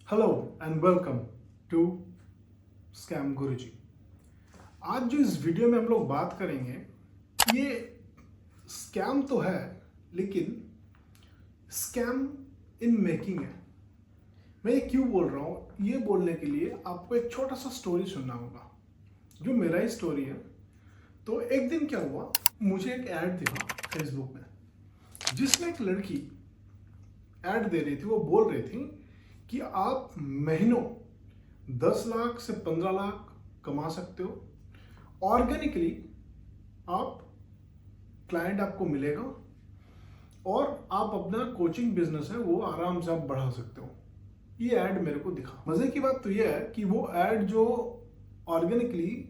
Hello and welcome to scam Guruji. आज जो इस वीडियो में हम लोग बात करेंगे, ये स्कैम तो है लेकिन स्कैम इन मेकिंग है। मैं ये क्यों बोल रहा हूँ, ये बोलने के लिए आपको एक छोटा सा स्टोरी सुनना होगा जो मेरा ही स्टोरी है। तो एक दिन क्या हुआ, मुझे एक ऐड दिखा फेसबुक में जिसमें एक लड़की ऐड दे रही थी। वो बोल रही थी कि आप महीनों 10 लाख से 15 लाख कमा सकते हो ऑर्गेनिकली। आप क्लाइंट आपको मिलेगा और आप अपना कोचिंग बिजनेस है वो आराम से आप बढ़ा सकते हो। ये ऐड मेरे को दिखा। मजे की बात तो ये है कि वो ऐड जो ऑर्गेनिकली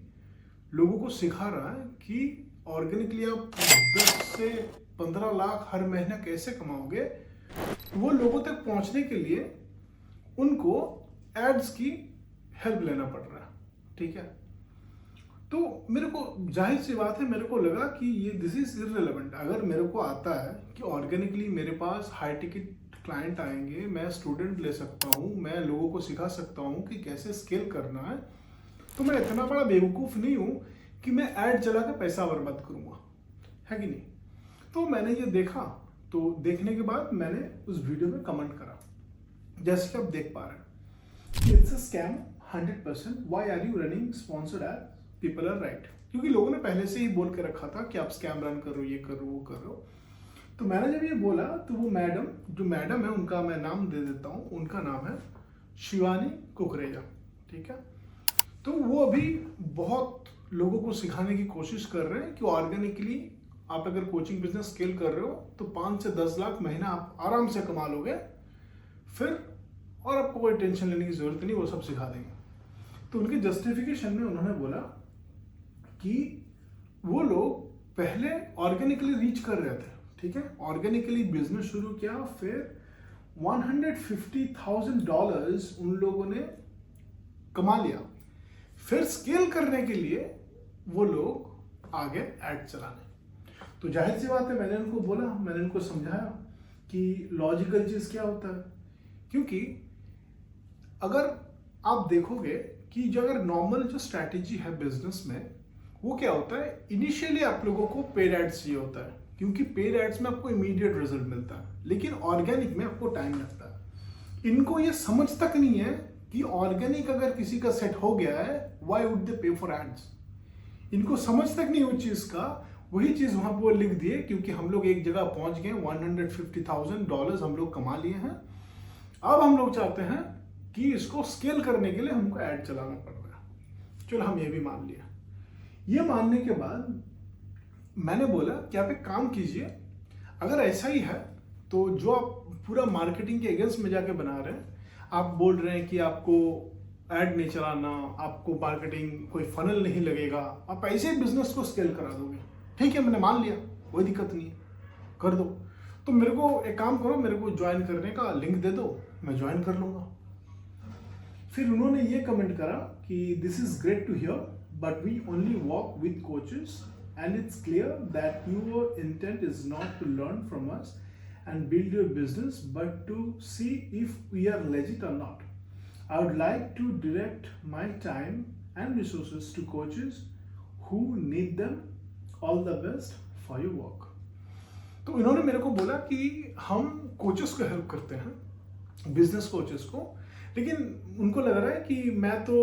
लोगों को सिखा रहा है कि ऑर्गेनिकली आप 10 से 15 लाख हर महीना कैसे कमाओगे, वो लोगों तक पहुंचने के लिए उनको एड्स की हेल्प लेना पड़ रहा है। ठीक है, तो मेरे को जाहिर सी बात है, मेरे को लगा कि ये दिस इज इररिलेवेंट। अगर मेरे को आता है कि ऑर्गेनिकली मेरे पास हाई टिकट क्लाइंट आएंगे, मैं स्टूडेंट ले सकता हूँ, मैं लोगों को सिखा सकता हूँ कि कैसे स्केल करना है, तो मैं इतना बड़ा बेवकूफ़ नहीं हूँ कि मैं ऐड चला के पैसा बर्बाद करूँगा, है कि नहीं। तो मैंने ये देखा, तो देखने के बाद मैंने उस वीडियो में कमेंट करा, जैसे कि आप देख पा रहे हैं। It's a scam 100%। Why are you running sponsored ad, people are right. क्योंकि लोगों ने पहले से ही बोल के रखा था कि आप स्कैम रन करो, ये करो, वो करो। तो मैंने जब ये बोला तो वो मैडम है, उनका मैं नाम दे देता हूँ। उनका नाम है शिवानी कुकरेजा। ठीक है, तो वो अभी बहुत लोगों को सिखाने की कोशिश कर रहे हैं कि ऑर्गेनिकली आप अगर कोचिंग बिजनेस स्केल कर रहे हो तो 5 से 10 लाख महीना आप आराम से कमा लोगे, फिर और आपको कोई टेंशन लेने की जरूरत नहीं, वो सब सिखा देंगे। तो उनके जस्टिफिकेशन में उन्होंने बोला कि वो लोग पहले ऑर्गेनिकली रीच कर रहे थे। ठीक है, ऑर्गेनिकली बिजनेस शुरू किया, फिर $150,000 उन लोगों ने कमा लिया। फिर स्केल करने के लिए वो लोग आगे ऐड चलाने। तो जाहिर सी बात है, मैंने उनको बोला, मैंने उनको समझाया कि लॉजिकल चीज क्या होता है। क्योंकि अगर आप देखोगे कि जो अगर नॉर्मल जो स्ट्रैटेजी है बिजनेस में, वो क्या होता है, इनिशियली आप लोगों को पेड एड्स चाहिए होता है, क्योंकि पेड एड्स में आपको इमीडिएट रिजल्ट मिलता है, लेकिन ऑर्गेनिक में आपको टाइम लगता है। इनको ये समझ तक नहीं है कि ऑर्गेनिक अगर किसी का सेट हो गया है, व्हाई वुड दे पे फॉर एड्स। इनको समझ तक नहीं उस चीज का। वही चीज वहां पर लिख दिए, क्योंकि हम लोग एक जगह पहुंच गए, $150,000 हम लोग कमा लिए हैं। अब हम लोग चाहते हैं कि इसको स्केल करने के लिए हमको ऐड चलाना पड़ रहा है। चलो, हम ये भी मान लिया। ये मानने के बाद मैंने बोला कि आप एक काम कीजिए, अगर ऐसा ही है तो जो आप पूरा मार्केटिंग के अगेंस्ट में जाके बना रहे हैं, आप बोल रहे हैं कि आपको ऐड नहीं चलाना, आपको मार्केटिंग कोई फनल नहीं लगेगा, आप ऐसे ही बिजनेस को स्केल करा दोगे। ठीक है, मैंने मान लिया, कोई दिक्कत नहीं है, कर दो। तो मेरे को एक काम करो, मेरे को ज्वाइन करने का लिंक दे दो, मैं ज्वाइन कर लूंगा। फिर उन्होंने ये कमेंट करा कि this is great to hear, but we only work with coaches and it's clear that your intent is not to learn from us and build your business, but to see if we are legit और not. I would like to direct my time and resources to coaches who need them. All the best for your work. तो इन्होंने मेरे को बोला कि हम coaches को help करते हैं, बिजनेस कोचेस को, लेकिन उनको लग रहा है कि मैं तो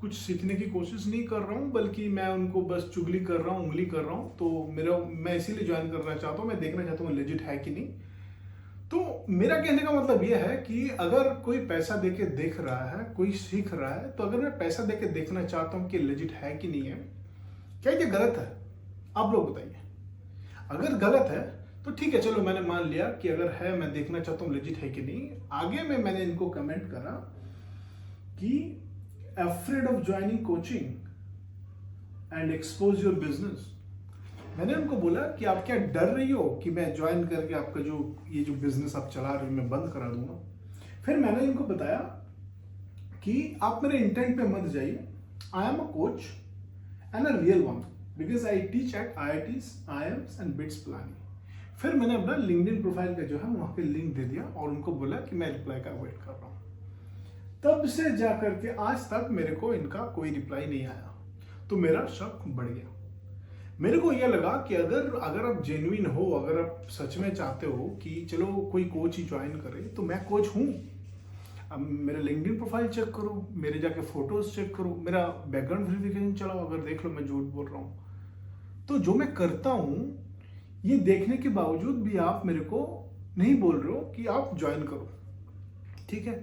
कुछ सीखने की कोशिश नहीं कर रहा हूँ, बल्कि मैं उनको बस चुगली कर रहा हूँ, उंगली कर रहा हूँ। तो मैं इसीलिए ज्वाइन करना चाहता हूँ, मैं देखना चाहता हूँ लेजिट है कि नहीं। तो मेरा कहने का मतलब यह है कि अगर कोई पैसा देके देख रहा है, कोई सीख रहा है, तो अगर मैं पैसा देके देखना चाहता हूँ कि लेजिट है कि नहीं है, क्या ये गलत है? आप लोग बताइए। अगर गलत है तो ठीक है, चलो मैंने मान लिया कि अगर है, मैं देखना चाहता हूँ लेजिट है कि नहीं। आगे में मैंने इनको कमेंट करा कि afraid of joining coaching and expose your business. मैंने उनको बोला कि आप क्या डर रही हो कि मैं ज्वाइन करके आपका ये जो बिजनेस आप चला रही हो मैं बंद करा दूंगा। फिर मैंने इनको बताया कि आप मेरे इंटेंट पे मत जाइए, I am a coach and a real one, because I teach at IITs, IIMs and bits planning. फिर मैंने अपना लिंक्डइन प्रोफाइल का जो है वहां पे लिंक दे दिया और उनको बोला कि मैं रिप्लाई का वेट कर रहा हूँ। तब से जाकर के आज तक मेरे को इनका कोई रिप्लाई नहीं आया, तो मेरा शक बढ़ गया। मेरे को यह लगा कि अगर आप जेन्युइन हो, अगर आप सच में चाहते हो कि चलो कोई कोच ही ज्वाइन करे, तो मैं कोच हूँ। अब मेरा लिंक्डइन प्रोफाइल चेक करो, मेरे जाके फोटोज चेक करो, मेरा बैकग्राउंड वेरिफिकेशन चलाओ, अगर देख लो मैं झूठ बोल रहा हूँ। तो जो मैं करता हूँ ये देखने के बावजूद भी आप मेरे को नहीं बोल रहे हो कि आप ज्वाइन करो, ठीक है।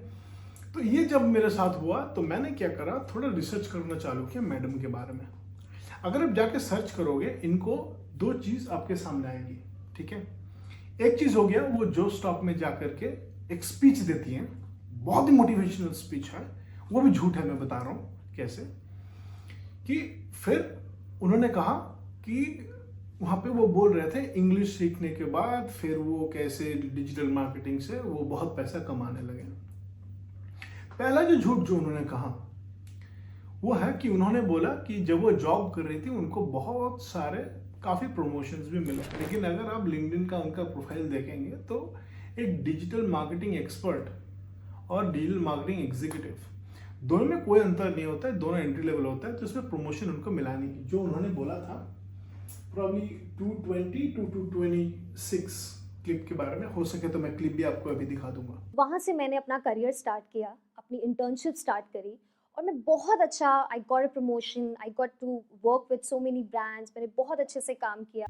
तो ये जब मेरे साथ हुआ तो मैंने क्या करा, थोड़ा रिसर्च करना चालू किया मैडम के बारे में। अगर आप जाके सर्च करोगे इनको, दो चीज आपके सामने आएंगी, ठीक है। एक चीज हो गया वो जो स्टॉक में जाकर के एक स्पीच देती हैं, बहुत ही मोटिवेशनल स्पीच है, वो भी झूठ है, मैं बता रहा हूं कैसे। कि फिर उन्होंने कहा कि वहां पे वो बोल रहे थे इंग्लिश सीखने के बाद फिर वो कैसे डिजिटल मार्केटिंग से वो बहुत पैसा कमाने लगे। पहला जो झूठ जो उन्होंने कहा वो है कि उन्होंने बोला कि जब वो जॉब कर रही थी उनको बहुत सारे काफ़ी प्रमोशंस भी मिले। लेकिन अगर आप लिंक्डइन का उनका प्रोफाइल देखेंगे तो एक डिजिटल मार्केटिंग एक्सपर्ट और डिजिटल मार्केटिंग एग्जीक्यूटिव दोनों में कोई अंतर नहीं होता है, दोनों एंट्री लेवल होता है, तो इसमें प्रमोशन उनको मिला नहीं। जो उन्होंने बोला था प्रॉब्ली 220 to 226 क्लिप के बारे में, हो सके तो मैं क्लिप भी आपको अभी दिखा दूंगा। वहाँ से मैंने अपना करियर स्टार्ट किया, अपनी इंटर्नशिप स्टार्ट करी और मैं बहुत अच्छा, I got a promotion, I got to work with so many brands, मैंने बहुत अच्छे से काम किया।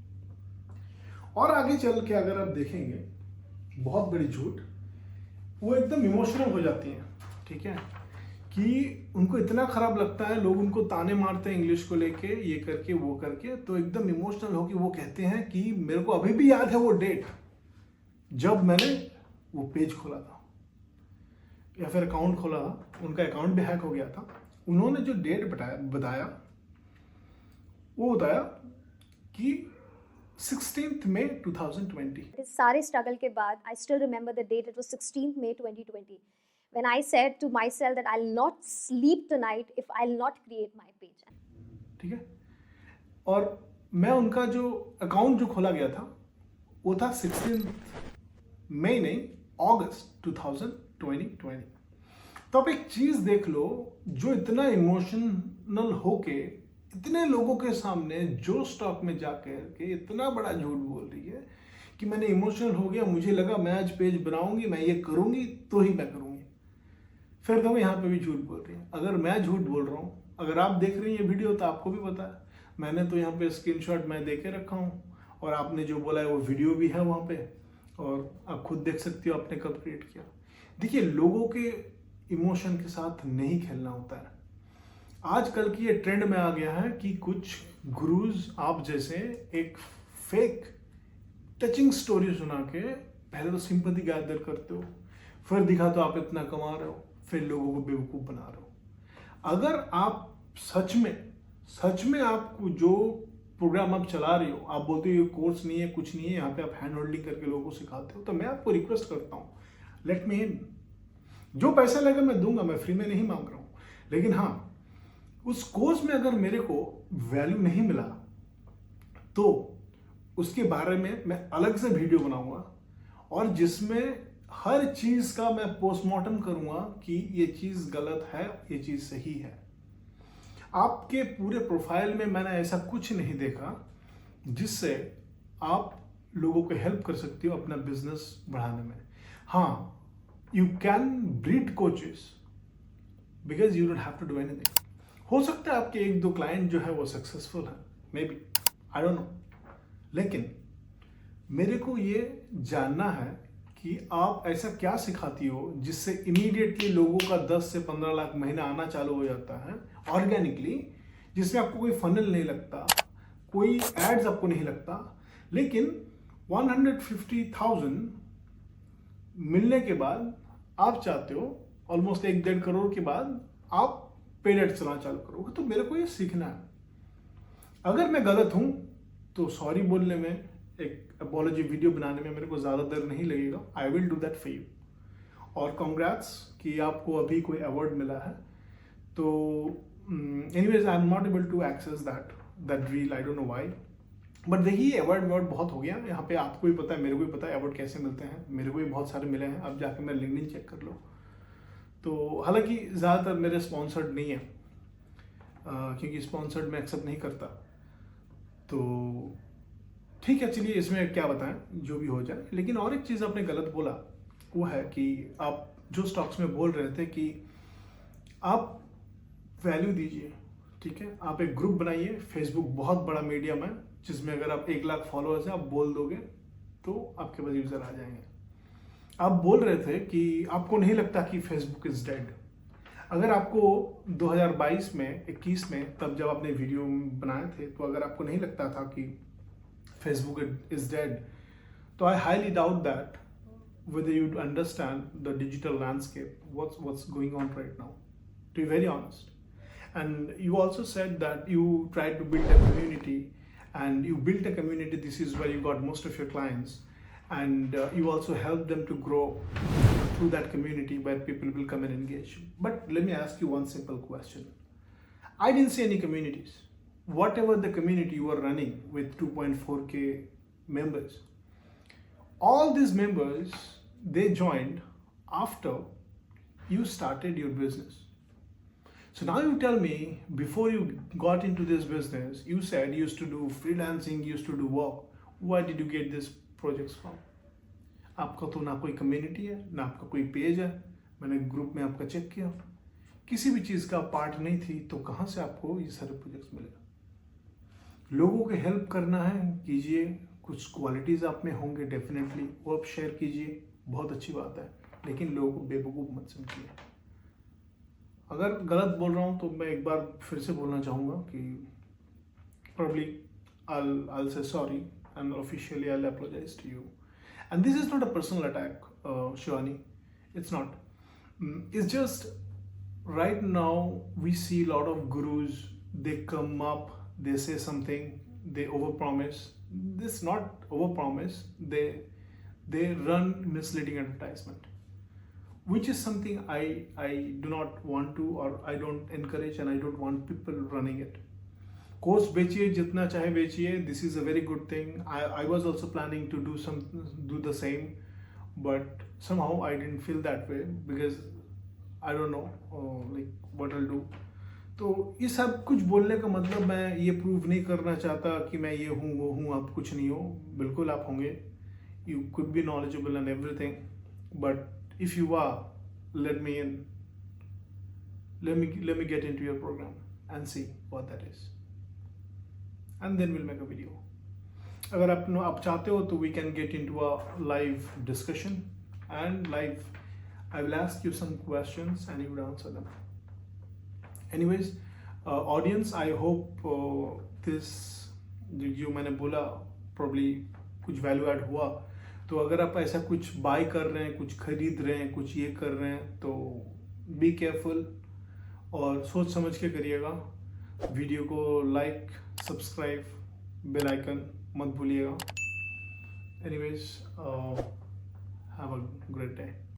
और आगे चल के अगर आप देखेंगे बहुत बड़ी झूठ, वो एकदम इमोशनल हो जाती हैं, ठीक है, कि उनको इतना खराब लगता है, लोग उनको ताने मारते हैं इंग्लिश को लेके, ये करके वो करके, तो एकदम इमोशनल हो कि वो कहते हैं कि मेरे को अभी भी याद है वो डेट जब मैंने वो पेज खोला था या फिर अकाउंट खोला था, उनका अकाउंट भी हैक हो गया था। उन्होंने जो डेट बताया वो बताया कि 16 मई 2020। इस सारे स्ट्रगल के बाद I still remember the date, it was 16 May 2020 when I said to myself that I'll not sleep tonight if I'll not create my page. ठीक है, और मैं उनका जो अकाउंट जो खोला गया था वो था 16 मई नहीं, अगस्त 2020। तो आप एक चीज देख लो, जो इतना इमोशनल होके इतने लोगों के सामने जो स्टॉक में जाकर के इतना बड़ा झूठ बोल रही है कि मैंने इमोशनल हो गया, मुझे लगा मैं आज पेज बनाऊंगी, मैं ये करूंगी तो ही मैं करूंगी, फिर तो वो यहाँ पे भी झूठ बोल रही है। अगर मैं झूठ बोल रहा हूँ, अगर आप देख रही हैं वीडियो तो आपको भी पता है, मैंने तो यहाँ पे स्क्रीनशॉट मैं दे के रखा हूँ, और आपने जो बोला है वो वीडियो भी है वहाँ पे, और आप खुद देख सकते हो आपने कब क्रिएट किया। देखिए, लोगों के इमोशन के साथ नहीं खेलना होता है। आजकल की ये ट्रेंड में आ गया है कि कुछ गुरुज आप जैसे एक फेक टचिंग स्टोरी सुना के पहले तो सिंपैथी गैदर करते हो, फिर दिखा तो आप इतना कमा रहे हो, फिर लोगों को बेवकूफ बना रहे हो। अगर आप सच में आपको जो प्रोग्राम आप चला रहे हो, आप बोलते हो ये कोर्स नहीं है, कुछ नहीं है, यहाँ पे आप हैंड होल्डिंग करके लोगों को सिखाते हो, तो मैं आपको रिक्वेस्ट करता हूँ, लेट मी इन। जो पैसा लगेगा मैं दूंगा, मैं फ्री में नहीं मांग रहा हूँ। लेकिन हाँ, उस कोर्स में अगर मेरे को वैल्यू नहीं मिला तो उसके बारे में मैं अलग से वीडियो बनाऊंगा, और जिसमें हर चीज का मैं पोस्टमार्टम करूंगा कि ये चीज गलत है, ये चीज सही है। आपके पूरे प्रोफाइल में मैंने ऐसा कुछ नहीं देखा जिससे आप लोगों को हेल्प कर सकती हो अपना बिजनेस बढ़ाने में। हाँ, you can breed coaches because you don't have to do anything. हो सकता है आपके एक दो क्लाइंट जो है वो सक्सेसफुल है, may be, I don't no, लेकिन मेरे को ये जानना है कि आप ऐसा क्या सिखाती हो जिससे इमीडिएटली लोगों का 10 से 15 लाख महीना आना चालू हो जाता है ऑर्गेनिकली, जिसमें आपको कोई फनल नहीं लगता, कोई एड्स आपको नहीं लगता, लेकिन 150,000 मिलने के बाद आप चाहते हो ऑलमोस्ट 1-1.5 करोड़ के बाद आप पेड एड चलाना चालू करोगे। तो मेरे को ये सीखना है। अगर मैं गलत हूं तो सॉरी बोलने में, एक अपॉलॉजी वीडियो बनाने में मेरे को ज़्यादा देर नहीं लगेगा। I will do that for you. और कॉन्ग्रेट्स कि आपको अभी कोई अवार्ड मिला है। तो anyways I am not able to access that reel, I don't know why, but देखिए अवार्ड बहुत हो गया यहाँ पे। आपको भी पता है, मेरे को भी पता है अवार्ड कैसे मिलते हैं, मेरे को भी बहुत सारे मिले हैं। अब जाके मैं लिंक्डइन चेक कर लो तो हालांकि ज़्यादातर मेरे स्पॉन्सर्ड नहीं है, क्योंकि स्पॉन्सर्ड मैं एक्सेप्ट नहीं करता। तो ठीक है, चलिए इसमें क्या बताएं, जो भी हो जाए। लेकिन और एक चीज़ आपने गलत बोला, वो है कि आप जो स्टॉक्स में बोल रहे थे कि आप वैल्यू दीजिए, ठीक है, आप एक ग्रुप बनाइए। फेसबुक बहुत बड़ा मीडियम है, जिसमें अगर आप 1 लाख फॉलोअर्स हैं, आप बोल दोगे तो आपके पास यूज़र आ जाएंगे। आप बोल रहे थे कि आपको नहीं लगता कि फेसबुक इज़ डेड। अगर आपको 2022 में 21 में, तब जब आपने वीडियो बनाए थे, तो अगर आपको नहीं लगता था कि फेसबुक इज़ डेड, तो I highly doubt that whether you understand the digital landscape, what's going on right now, to be very honest. And you also said that you tried to build a community, and you built a community. This is where you got most of your clients, and you also helped them to grow through that community where people will come and engage. But let me ask you one simple question. I didn't see any communities. Whatever the community you were running with 2.4k members, all these members, they joined after you started your business. So now you tell me, before you got into this business, you said you used to do freelancing, you used to do work. Where did you get these projects from? आपका तो ना कोई community है, ना आपका कोई page है। मैंने ग्रुप में आपका चेक किया, किसी भी चीज़ का पार्ट नहीं थी, तो कहाँ से आपको ये सारे प्रोजेक्ट्स मिलेगा? लोगों को हेल्प करना है, कीजिए। कुछ क्वालिटीज़ आप में होंगे डेफिनेटली, वो आप शेयर कीजिए, बहुत अच्छी बात है। लेकिन लोगों को बेवकूफ़ मत समझिए। अगर गलत बोल रहा हूँ तो मैं एक बार फिर से बोलना चाहूँगा कि probably I'll say sorry, and officially I'll apologize to you. And this is not a personal attack, Shivani. It's not. It's just right now we see a lot of gurus. They come up, they say something, they overpromise. This is not overpromise. They run misleading advertisement, which is something I do not want to, or I don't encourage, and I don't want people running it. Course बेचिए, जितना चाहे बेचिए, this is a very good thing. I was also planning to do the same, but somehow I didn't feel that way because I don't know like what I'll do. तो ये सब कुछ बोलने का मतलब, मैं ये प्रूव नहीं करना चाहता कि मैं ये हूँ वो हूँ, आप कुछ नहीं हो, बिल्कुल आप होंगे. You could be knowledgeable and everything, but if you are, let me in. Let me get into your program and see what that is, and then we'll make a video. अगर आप चाहते हो तो we can get into a live discussion, and live I will ask you some questions and you would answer them. Anyways, audience, I hope this जो मैंने बोला probably कुछ value add हुआ. तो अगर आप ऐसा कुछ बाय कर रहे हैं, कुछ खरीद रहे हैं, कुछ ये कर रहे हैं, तो बी केयरफुल और सोच समझ के करिएगा. वीडियो को लाइक, सब्सक्राइब, बेल आइकन मत भूलिएगा. Anyways, have a great day.